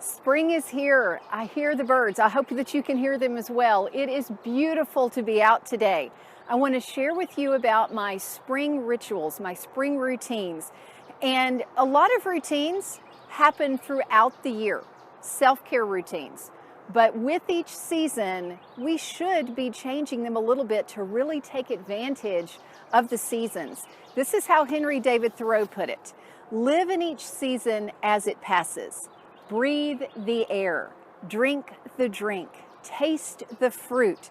Spring is here. I hear the birds. I hope that you can hear them as well. It is beautiful to be out today. I want to share with you about my spring rituals, my spring routines. And a lot of routines happen throughout the year, self-care routines. But with each season, we should be changing them a little bit to really take advantage of the seasons. This is how Henry David Thoreau put it. Live in each season as it passes. Breathe the air, drink the drink, taste the fruit,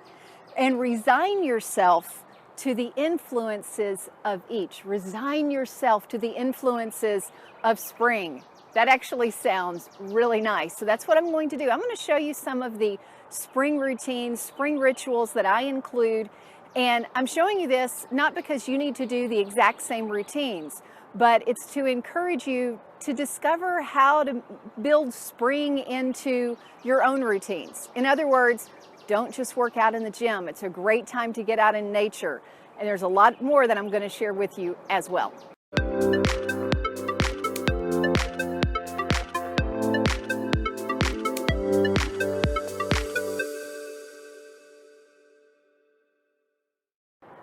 and resign yourself to the influences of each. Resign yourself to the influences of spring. That actually sounds really nice. So that's what I'm going to do. I'm going to show you some of the spring routines, spring rituals that I include. And I'm showing you this not because you need to do the exact same routines, but it's to encourage you to discover how to build spring into your own routines. In other words, don't just work out in the gym. It's a great time to get out in nature. And there's a lot more that I'm going to share with you as well.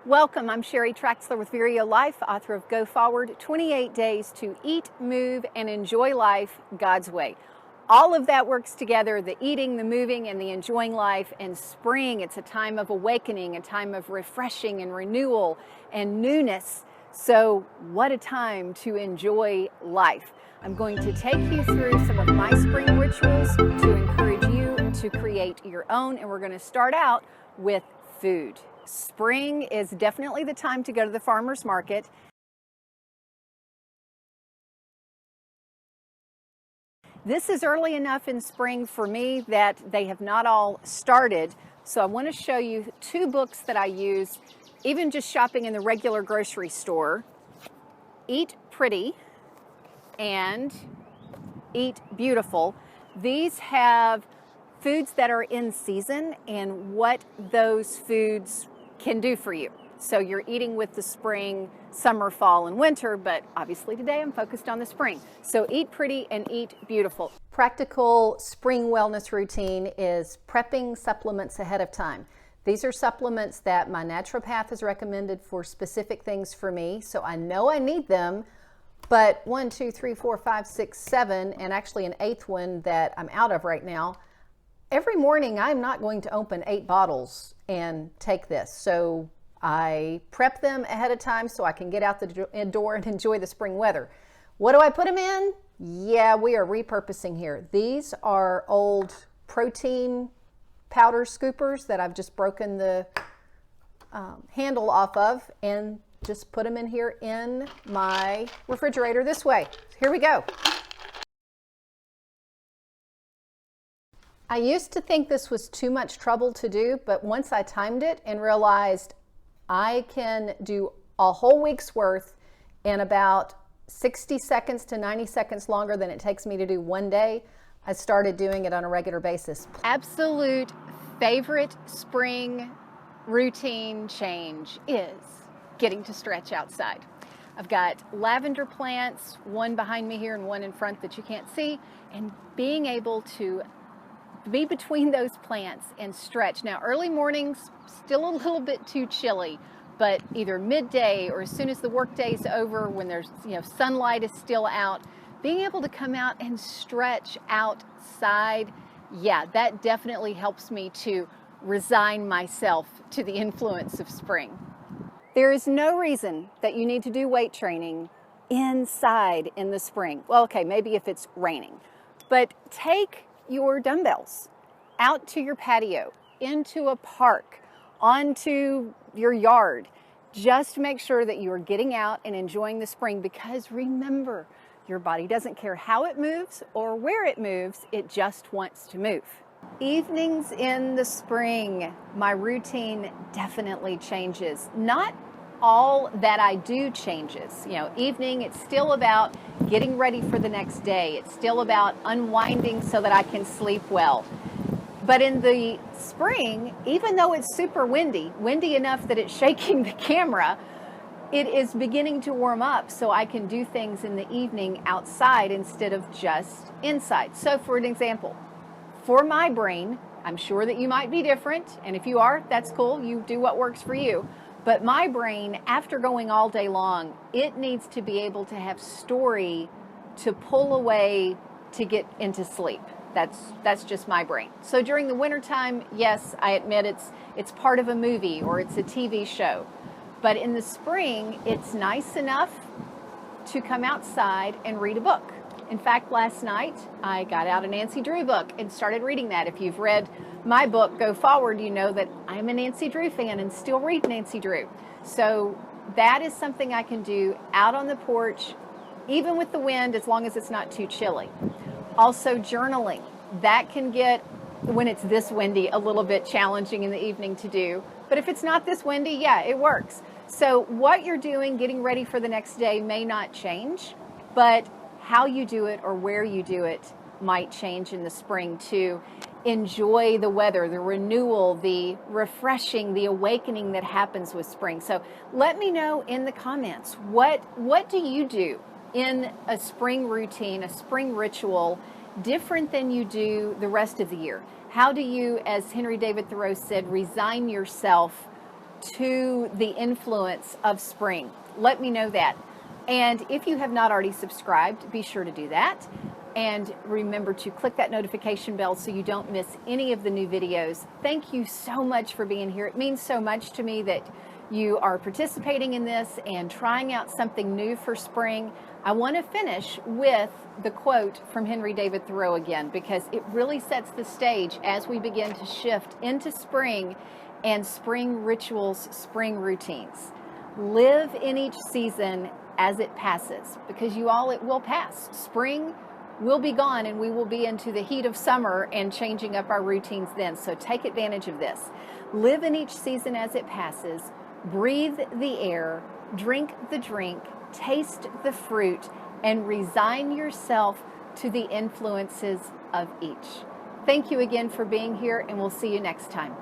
Welcome, I'm Sheri Traxler with Nourish Your Life, author of Go Forward, 28 Days to Eat, Move, and Enjoy Life God's Way. All of that works together, the eating, the moving, and the enjoying life. And spring, it's a time of awakening, a time of refreshing and renewal and newness. So what a time to enjoy life. I'm going to take you through some of my spring rituals to encourage you to create your own. And we're going to start out with food. Spring is definitely the time to go to the farmer's market. This is early enough in spring for me that they have not all started. So I want to show you two books that I use, even just shopping in the regular grocery store. Eat Pretty and Eat Beautiful. These have foods that are in season and what those foods can do for you. So you're eating with the spring, summer, fall, and winter, but obviously today I'm focused on the spring. So Eat Pretty and Eat Beautiful. Practical spring wellness routine is prepping supplements ahead of time. These are supplements that my naturopath has recommended for specific things for me, so I know I need them, but 1, 2, 3, 4, 5, 6, 7, and actually an 8th one that I'm out of right now. Every morning I'm not going to open 8 bottles and take this. So I prep them ahead of time so I can get out the door and enjoy the spring weather. What do I put them in? Yeah, we are repurposing here. These are old protein powder scoopers that I've just broken the handle off of and just put them in here in my refrigerator this way. Here we go. I used to think this was too much trouble to do, but once I timed it and realized I can do a whole week's worth in about 60 seconds to 90 seconds longer than it takes me to do one day, I started doing it on a regular basis. Absolute favorite spring routine change is getting to stretch outside. I've got lavender plants, one behind me here and one in front that you can't see, and being able to be between those plants and stretch. Now, early mornings, still a little bit too chilly, but either midday or as soon as the workday is over, when there's, sunlight is still out, being able to come out and stretch outside, yeah, that definitely helps me to resign myself to the influence of spring. There is no reason that you need to do weight training inside in the spring. Well, okay, maybe if it's raining, but take your dumbbells out to your patio, into a park, onto your yard. Just make sure that you are getting out and enjoying the spring, because remember, your body doesn't care how it moves or where it moves, it just wants to move. Evenings in the spring, my routine definitely changes. Not all that I do changes. Evening, it's still about getting ready for the next day. It's still about unwinding so that I can sleep well. But in the spring, even though it's super windy enough that it's shaking the camera, it is beginning to warm up, so I can do things in the evening outside instead of just inside. So for an example, for my brain, I'm sure that you might be different, and if you are, that's cool. You do what works for you. But my brain, after going all day long, it needs to be able to have story to pull away to get into sleep. That's just my brain. So during the wintertime, yes, I admit it's part of a movie or it's a TV show. But in the spring, it's nice enough to come outside and read a book. In fact, last night, I got out a Nancy Drew book and started reading that. If you've read my book, Go Forward, you know that I'm a Nancy Drew fan and still read Nancy Drew. So that is something I can do out on the porch, even with the wind, as long as it's not too chilly. Also, journaling. That can get, when it's this windy, a little bit challenging in the evening to do. But if it's not this windy, yeah, it works. So what you're doing, getting ready for the next day, may not change, but how you do it or where you do it might change in the spring to enjoy the weather, the renewal, the refreshing, the awakening that happens with spring. So let me know in the comments, what do you do in a spring routine, a spring ritual, different than you do the rest of the year? How do you, as Henry David Thoreau said, resign yourself to the influence of spring? Let me know that. And if you have not already subscribed, be sure to do that. And remember to click that notification bell so you don't miss any of the new videos. Thank you so much for being here. It means so much to me that you are participating in this and trying out something new for spring. I want to finish with the quote from Henry David Thoreau again, because it really sets the stage as we begin to shift into spring and spring rituals, spring routines. Live in each season as it passes, because it will pass. Spring will be gone and we will be into the heat of summer and changing up our routines then. So take advantage of this. Live in each season as it passes. Breathe the air, drink the drink, taste the fruit, and resign yourself to the influences of each. Thank you again for being here, and we'll see you next time.